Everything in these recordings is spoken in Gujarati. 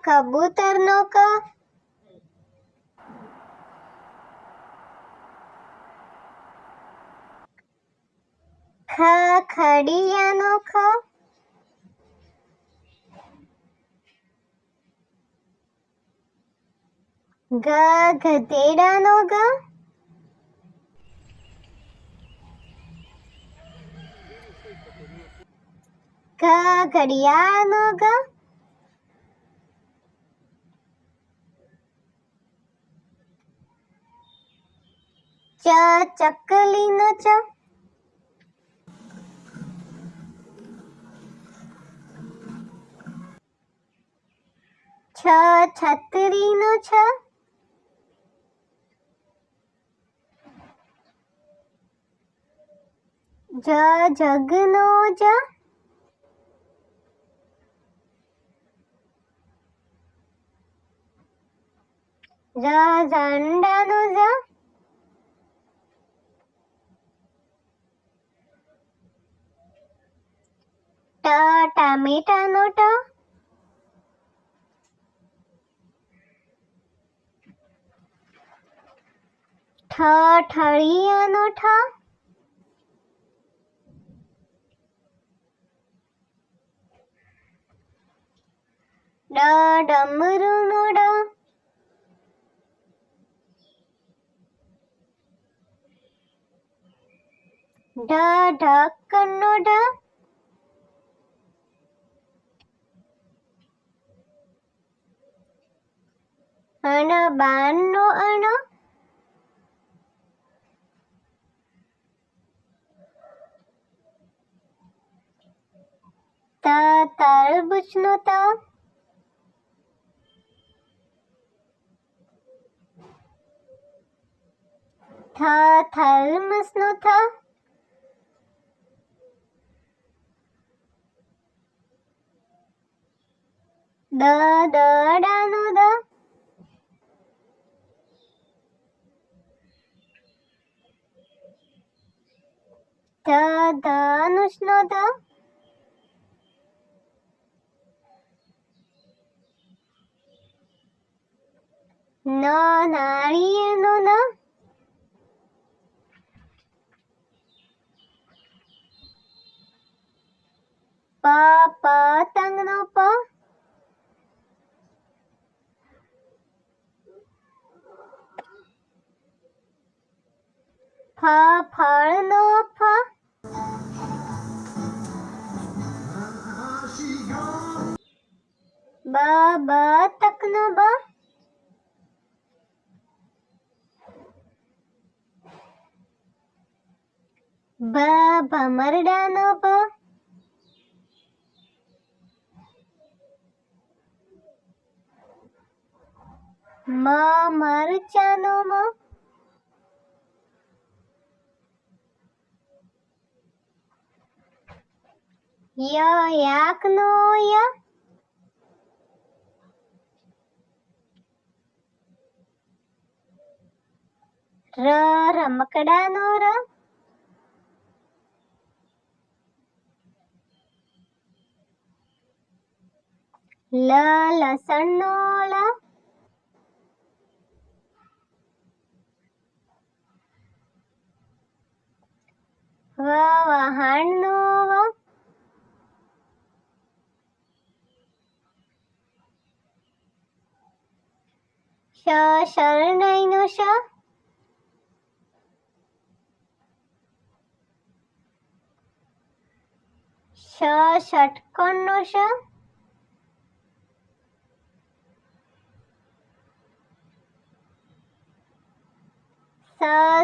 કબૂતરનો ક, ખડિયાનો ખ, ગધેડાનો ગ, ઘડિયાળનો ગ, ચકલીનો ચ, છત્રીનો છ, જગનો જ, ઝંડાનો ઝ, ટામેટાનો ટ, ઠળિયાનો ઠ, ડમરુનો ડ, ઢક્કનનો ઢ, બાણનો અણ, તરબૂચનો ત, થર્મસનો થ, દડાનો દ, ધનુષનો ધ, નાળિયેરનો ન, પતંગનો પ, ફળનો ફ, બતકનો બ, ભમરડાનો ભ, મરચાનો મ, યાકનો ય, રમકડાનો ર, લસણનો ળ, વહાણનો વ, શરણાઈનો શ, ષટકોણનો શ,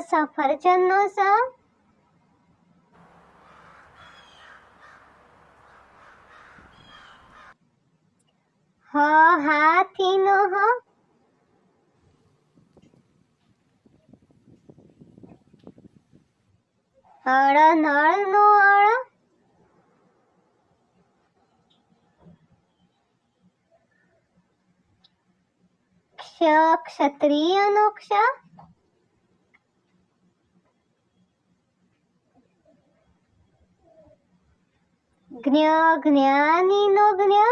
સફરજનનો સ, હાથીનો હ, નળનો અળ, ક્ષત્રિયનો ક્ષ, જ્ઞાનીનો જ્ઞ,